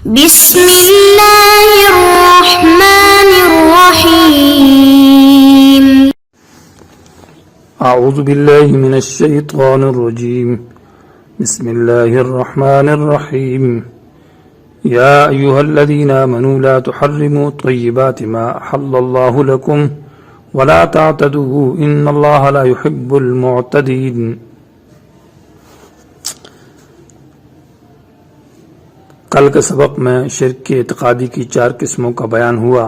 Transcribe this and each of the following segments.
بسم اللہ الرحمن الرحیم اعوذ باللہ من الشیطان الرجیم بسم اللہ الرحمن الرحیم یا ایہا الذین آمنوا لا تحرموا طیبات ما احل اللہ لکم ولا تعتدوا ان اللہ لا يحب المعتدین۔ کل کے سبق میں شرک کے اعتقادی کی 4 قسموں کا بیان ہوا: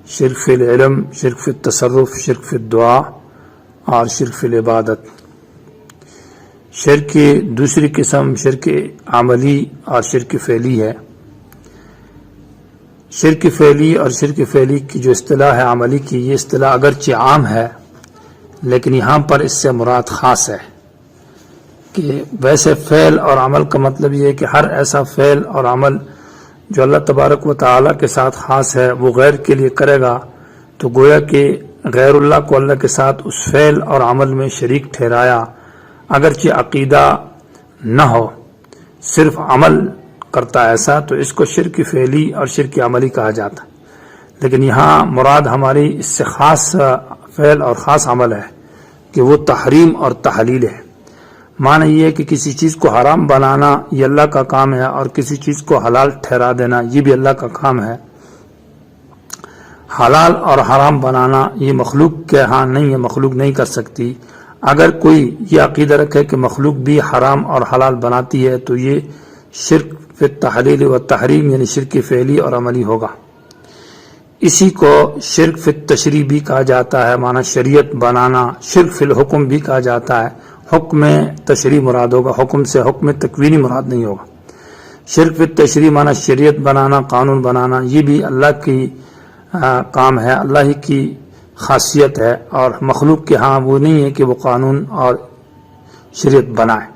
شرک فی العلم، شرک فی التصرف، شرک فی الدعا اور شرک فی العبادت۔ شرک کی دوسری قسم شرک عملی اور شرک فعلی ہے۔ شرک فعلی اور شرک فعلی کی جو اصطلاح ہے عملی کی، یہ اصطلاح اگرچہ عام ہے لیکن یہاں پر اس سے مراد خاص ہے کہ ویسے فعل اور عمل کا مطلب یہ ہے کہ ہر ایسا فعل اور عمل جو اللہ تبارک و تعالیٰ کے ساتھ خاص ہے وہ غیر کے لیے کرے گا تو گویا کہ غیر اللہ کو اللہ کے ساتھ اس فعل اور عمل میں شریک ٹھہرایا، اگرچہ عقیدہ نہ ہو، صرف عمل کرتا ایسا، تو اس کو شرک فعلی اور شرک عملی کہا جاتا ہے۔ لیکن یہاں مراد ہماری اس سے خاص فعل اور خاص عمل ہے کہ وہ تحریم اور تحلیل ہے۔ معنی یہ ہے کہ کسی چیز کو حرام بنانا یہ اللہ کا کام ہے اور کسی چیز کو حلال ٹھہرا دینا یہ بھی اللہ کا کام ہے۔ حلال اور حرام بنانا یہ مخلوق کے ہاں نہیں ہے، مخلوق نہیں کر سکتی۔ اگر کوئی یہ عقیدہ رکھے کہ مخلوق بھی حرام اور حلال بناتی ہے تو یہ شرک فی التحلیل و تحریم یعنی شرک فعلی اور عملی ہوگا۔ اسی کو شرک فی التشریع بھی کہا جاتا ہے، معنی شریعت بنانا۔ شرک فی الحکم بھی کہا جاتا ہے، حکم تشریع مراد ہوگا، حکم سے حکم تکوینی مراد نہیں ہوگا۔ شرک فی التشریع معنی شریعت بنانا، قانون بنانا، یہ بھی اللہ کی کام ہے، اللہ ہی کی خاصیت ہے، اور مخلوق کے ہاں وہ نہیں ہے کہ وہ قانون اور شریعت بنائے۔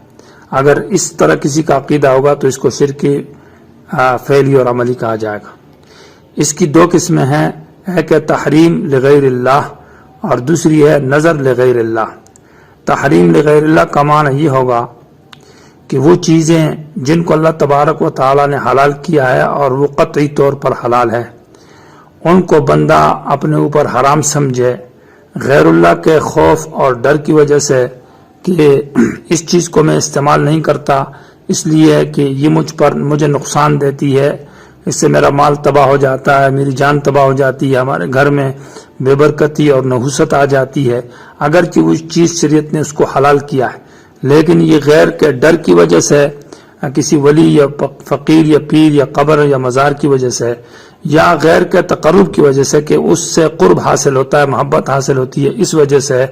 اگر اس طرح کسی کا عقیدہ ہوگا تو اس کو شرک فعلی اور عملی کہا جائے گا۔ اس کی 2 قسمیں ہیں، ایک ہے تحریم لغیر اللہ اور دوسری ہے نظر لغیر اللہ۔ تحریم لغیر اللہ کا معنی یہ ہوگا کہ وہ چیزیں جن کو اللہ تبارک و تعالیٰ نے حلال کیا ہے اور وہ قطعی طور پر حلال ہے، ان کو بندہ اپنے اوپر حرام سمجھے غیر اللہ کے خوف اور ڈر کی وجہ سے کہ اس چیز کو میں استعمال نہیں کرتا اس لیے کہ یہ مجھے نقصان دیتی ہے، اس سے میرا مال تباہ ہو جاتا ہے، میری جان تباہ ہو جاتی ہے، ہمارے گھر میں بے برکتی اور نحوست آ جاتی ہے، اگرچہ وہ چیز شریعت نے اس کو حلال کیا ہے، لیکن یہ غیر کے ڈر کی وجہ سے، کسی ولی یا فقیر یا پیر یا قبر یا مزار کی وجہ سے، یا غیر کے تقرب کی وجہ سے کہ اس سے قرب حاصل ہوتا ہے، محبت حاصل ہوتی ہے، اس وجہ سے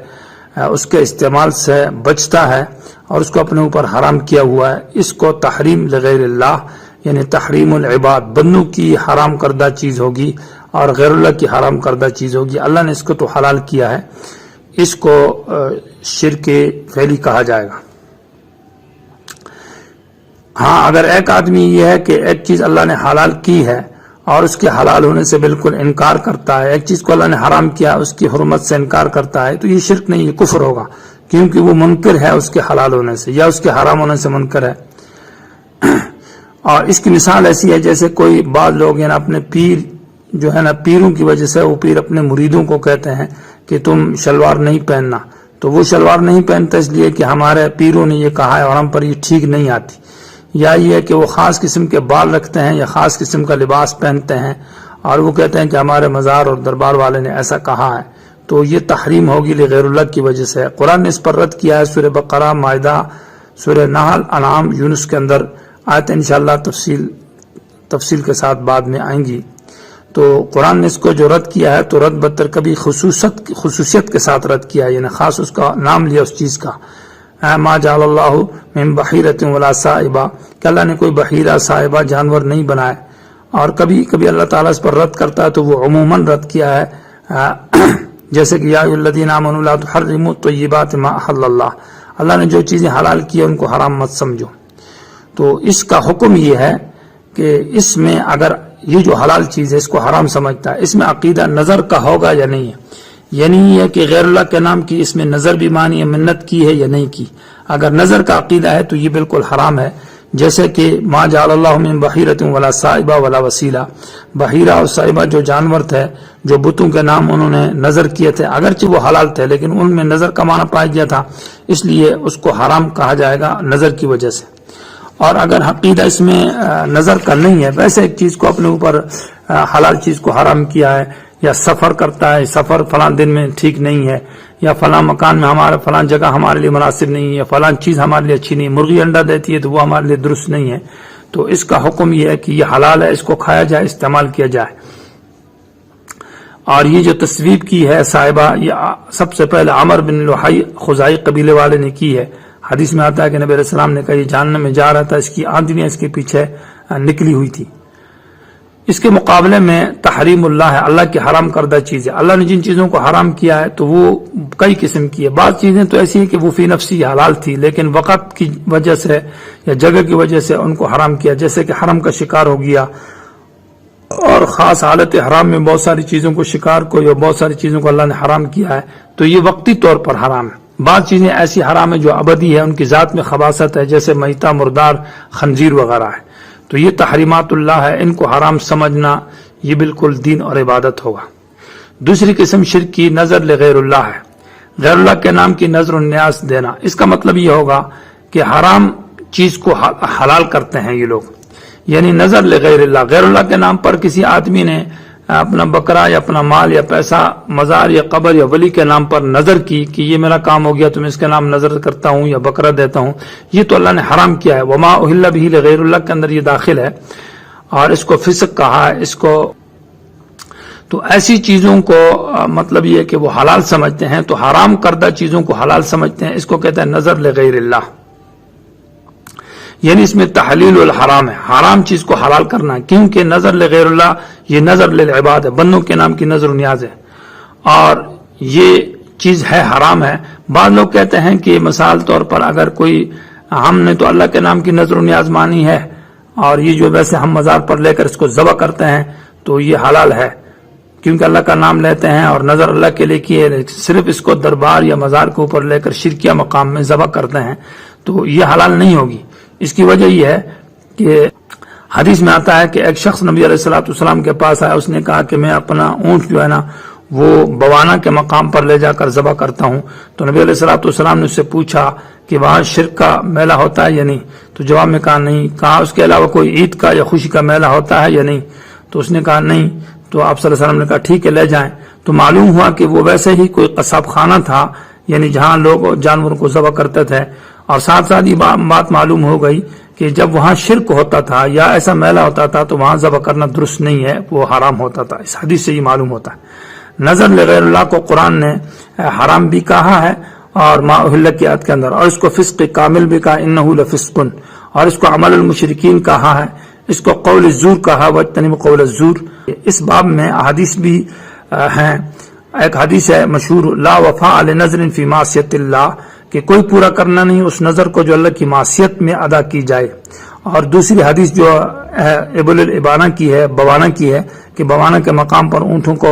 اس کے استعمال سے بچتا ہے اور اس کو اپنے اوپر حرام کیا ہوا ہے، اس کو تحریم لغیر اللہ یعنی تحریم العباد، بندوں کی حرام کردہ چیز ہوگی اور غیر اللہ کی حرام کردہ چیز ہوگی، اللہ نے اس کو تو حلال کیا ہے، اس کو شرک فعلی کہا جائے گا۔ ہاں اگر ایک آدمی یہ ہے کہ ایک چیز اللہ نے حلال کی ہے اور اس کے حلال ہونے سے بالکل انکار کرتا ہے، ایک چیز کو اللہ نے حرام کیا اس کی حرمت سے انکار کرتا ہے، تو یہ شرک نہیں، یہ کفر ہوگا، کیونکہ وہ منکر ہے اس کے حلال ہونے سے یا اس کے حرام ہونے سے منکر ہے۔ اور اس کی مثال ایسی ہے جیسے کوئی بعض لوگ یعنی اپنے پیر جو ہے نا، پیروں کی وجہ سے وہ پیر اپنے مریدوں کو کہتے ہیں کہ تم شلوار نہیں پہننا، تو وہ شلوار نہیں پہنتا اس لیے کہ ہمارے پیروں نے یہ کہا ہے اور ہم پر یہ ٹھیک نہیں آتی، یا یہ ہے کہ وہ خاص قسم کے بال رکھتے ہیں یا خاص قسم کا لباس پہنتے ہیں اور وہ کہتے ہیں کہ ہمارے مزار اور دربار والے نے ایسا کہا ہے، تو یہ تحریم ہوگی لغیر اللہ کی وجہ سے۔ قرآن نے اس پر رد کیا ہے، سورہ بقرہ، مائدہ، سورہ نحل، انعام، یونس کے اندر آیت انشاءاللہ تفصیل کے ساتھ بعد میں آئیں گی۔ تو قرآن نے اس کو جو رد کیا ہے تو رد بدتر کبھی خصوصیت کے ساتھ رد کیا ہے، یعنی خاص اس کا نام لیا اس چیز کا، ما جعل اللہ من بحیرۃ ولا صائبہ، کہ اللہ نے کوئی بحیرہ صائبہ جانور نہیں بنائے، اور کبھی کبھی اللہ تعالیٰ اس پر رد کرتا ہے تو وہ عموماً رد کیا ہے، جیسے کہ یا ایھا الذین آمنوا لا تحرموا طیبات ما احل اللہ، اللہ نے جو چیزیں حلال کی ہیں ان کو حرام مت سمجھو۔ تو اس کا حکم یہ ہے کہ اس میں اگر یہ جو حلال چیز ہے اس کو حرام سمجھتا ہے، اس میں عقیدہ نظر کا ہوگا یا نہیں ہے، یعنی یہ کہ غیر اللہ کے نام کی اس میں نظر بھی مانی ہے، منت کی ہے یا نہیں کی، اگر نظر کا عقیدہ ہے تو یہ بالکل حرام ہے، جیسے کہ ما جعل اللہ من بحیرۃ ولا صائبہ ولا وسیلہ، بحیرہ اور صائبہ جو جانور تھے جو بتوں کے نام انہوں نے نظر کیے تھے، اگرچہ وہ حلال تھے لیکن ان میں نظر کا معنی پایا گیا تھا، اس لیے اس کو حرام کہا جائے گا نظر کی وجہ سے۔ اور اگر عقیدہ اس میں نظر کا نہیں ہے، ویسے ایک چیز کو اپنے اوپر حلال چیز کو حرام کیا ہے، یا سفر کرتا ہے، سفر فلاں دن میں ٹھیک نہیں ہے، یا فلاں مکان میں ہمارا فلاں جگہ ہمارے لیے مناسب نہیں ہے، یا فلاں چیز ہمارے لیے اچھی نہیں، مرغی انڈا دیتی ہے تو وہ ہمارے لیے درست نہیں ہے، تو اس کا حکم یہ ہے کہ یہ حلال ہے، اس کو کھایا جائے، استعمال کیا جائے۔ اور یہ جو تصویب کی ہے صاحبہ، یہ سب سے پہلے عمر بن لحی خزائی قبیلے والے نے کی ہے۔ حدیث میں آتا ہے کہ نبی علیہ السلام نے کہا یہ جہنم میں جا رہا تھا، اس کی آندھیاں اس کے پیچھے نکلی ہوئی تھی۔ اس کے مقابلے میں تحریم اللہ ہے، اللہ کی حرام کردہ چیز ہے۔ اللہ نے جن چیزوں کو حرام کیا ہے تو وہ کئی قسم کی ہے۔ بعض چیزیں تو ایسی ہیں کہ وہ فی نفسی حلال تھی لیکن وقت کی وجہ سے یا جگہ کی وجہ سے ان کو حرام کیا، جیسے کہ حرم کا شکار ہو گیا، اور خاص حالت حرام میں بہت ساری چیزوں کو شکار کو یا بہت ساری چیزوں کو اللہ نے حرام کیا ہے، تو یہ وقتی طور پر حرام ہے۔ بعض چیزیں ایسی حرام ہیں جو ابدی ہے، ان کی ذات میں خباثت ہے، جیسے میتہ، مردار، خنزیر وغیرہ ہے، تو یہ تحریمات اللہ ہے، ان کو حرام سمجھنا یہ بالکل دین اور عبادت ہوگا۔ دوسری قسم شرک کی نظر لغیر اللہ ہے، غیر اللہ کے نام کی نظر و نیاز دینا۔ اس کا مطلب یہ ہوگا کہ حرام چیز کو حلال کرتے ہیں یہ لوگ، یعنی نظر لغیر اللہ، غیر اللہ کے نام پر کسی آدمی نے اپنا بکرا یا اپنا مال یا پیسہ مزار یا قبر یا ولی کے نام پر نظر کی کہ یہ میرا کام ہو گیا تو میں اس کے نام نظر کرتا ہوں یا بکرا دیتا ہوں، یہ تو اللہ نے حرام کیا ہے۔ وما اہل بہ لغیر اللہ کے اندر یہ داخل ہے، اور اس کو فسق کہا ہے، اس کو تو ایسی چیزوں کو مطلب یہ کہ وہ حلال سمجھتے ہیں، تو حرام کردہ چیزوں کو حلال سمجھتے ہیں، اس کو کہتے ہیں نظر لغیر اللہ، یعنی اس میں تحلیل الحرام ہے، حرام چیز کو حلال کرنا ہے، کیونکہ نظر لغیر اللہ یہ نظر للعباد ہے، بندوں کے نام کی نظر و نیاز ہے، اور یہ چیز ہے حرام ہے۔ بعض لوگ کہتے ہیں کہ مثال طور پر اگر کوئی ہم نے تو اللہ کے نام کی نظر و نیاز مانی ہے، اور یہ جو ویسے ہم مزار پر لے کر اس کو ذبح کرتے ہیں تو یہ حلال ہے، کیونکہ اللہ کا نام لیتے ہیں اور نظر اللہ کے لیے کیے، صرف اس کو دربار یا مزار کے اوپر لے کر شرکیہ مقام میں ذبح کرتے ہیں تو یہ حلال نہیں ہوگی۔ اس کی وجہ یہ ہے کہ حدیث میں آتا ہے کہ ایک شخص نبی علیہ الصلوۃ والسلام کے پاس آیا، اس نے کہا کہ میں اپنا اونٹ جو ہے نا وہ بوانا کے مقام پر لے جا کر ذبح کرتا ہوں، تو نبی علیہ الصلوۃ والسلام نے اس سے پوچھا کہ وہاں شرک کا میلہ ہوتا ہے یا نہیں، تو جواب میں کہا نہیں۔ کہا اس کے علاوہ کوئی عید کا یا خوشی کا میلہ ہوتا ہے یا نہیں، تو اس نے کہا نہیں۔ تو آپ صلی اللہ علیہ وسلم نے کہا ٹھیک ہے لے جائیں، تو معلوم ہوا کہ وہ ویسے ہی کوئی قصاب خانہ تھا، یعنی جہاں لوگ جانوروں کو ذبح کرتے تھے، اور ساتھ ساتھ یہ بات معلوم ہو گئی کہ جب وہاں شرک ہوتا تھا یا ایسا میلہ ہوتا تھا تو وہاں ذبح کرنا درست نہیں ہے، وہ حرام ہوتا تھا۔ اس حدیث سے یہ معلوم ہوتا ہے۔ نظر لغیر اللہ کو قرآن نے حرام بھی کہا ہے، اور ما اہل کی آیت کے اندر، اور اس کو فسق کامل بھی کہا انہ لفسق، اور اس کو عمل المشرکین کہا ہے، اس کو قول الزور کہا واجتنبوا قول الزور۔ اس باب میں احادیث بھی ہیں۔ ایک حدیث ہے مشہور، لا وفاء لنذر فی معصیت اللہ، کہ کوئی پورا کرنا نہیں اس نظر کو جو اللہ کی معصیت میں ادا کی جائے۔ اور دوسری حدیث جو ابل الابانہ کی ہے، بوانا کی ہے، کہ بوانا کے مقام پر اونٹوں کو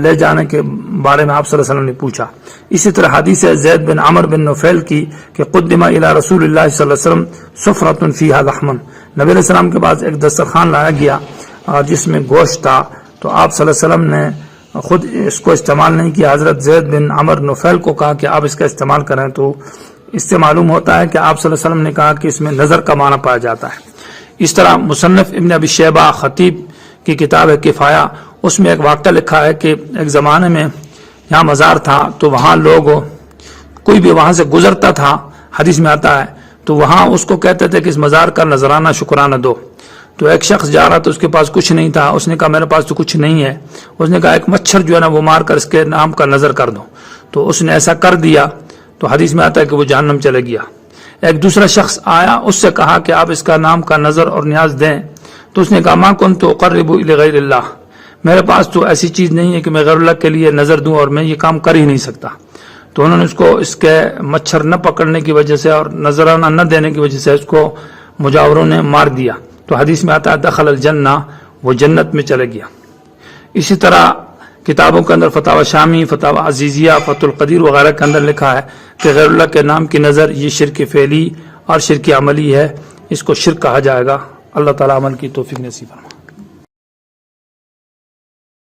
لے جانے کے بارے میں آپ صلی اللہ علیہ وسلم نے پوچھا۔ اسی طرح حدیث ہے زید بن عمر بن نفیل کی کہ قدم الی رسول اللہ صلی اللہ علیہ وسلم سفرۃ فیہا لحم، نبی علیہ السلام کے پاس ایک دسترخوان لایا گیا اور جس میں گوشت تھا، تو آپ صلی اللہ علیہ وسلم نے خود اس کو استعمال نہیں کیا، حضرت زید بن عمر نفیل کو کہا کہ آپ اس کا استعمال کریں، تو اس سے معلوم ہوتا ہے کہ آپ صلی اللہ علیہ وسلم نے کہا کہ اس میں نظر کا معنی پایا جاتا ہے۔ اس طرح مصنف ابن ابی شیبہ خطیب کی کتاب ہے کفایہ، اس میں ایک واقعہ لکھا ہے کہ ایک زمانے میں یہاں مزار تھا، تو وہاں لوگ کوئی بھی وہاں سے گزرتا تھا، حدیث میں آتا ہے، تو وہاں اس کو کہتے تھے کہ اس مزار کا نذرانہ شکرانہ دو۔ تو ایک شخص جا رہا تو اس کے پاس کچھ نہیں تھا، اس نے کہا میرے پاس تو کچھ نہیں ہے، اس نے کہا ایک مچھر جو ہے نا وہ مار کر اس کے نام کا نظر کر دو، تو اس نے ایسا کر دیا، تو حدیث میں آتا ہے کہ وہ جہنم چلے گیا۔ ایک دوسرا شخص آیا، اس سے کہا کہ آپ اس کا نام کا نظر اور نیاز دیں، تو اس نے کہا ما کنت اقرب الی غیر اللہ، میرے پاس تو ایسی چیز نہیں ہے کہ میں غیر اللہ کے لیے نظر دوں، اور میں یہ کام کر ہی نہیں سکتا۔ تو انہوں نے اس کو اس کے مچھر نہ پکڑنے کی وجہ سے اور نذرانہ نہ دینے کی وجہ سے اس کو مجاوروں نے مار دیا۔ تو حدیث میں آتا ہے دخل الجنہ، وہ جنت میں چلے گیا۔ اسی طرح کتابوں کے اندر فتاوی شامی، فتاوی عزیزیہ، فتح القدیر وغیرہ کے اندر لکھا ہے کہ غیر اللہ کے نام کی نظر یہ شرک فعلی اور شرک عملی ہے، اس کو شرک کہا جائے گا۔ اللہ تعالیٰ عمل کی توفیق نصیب فرمائے۔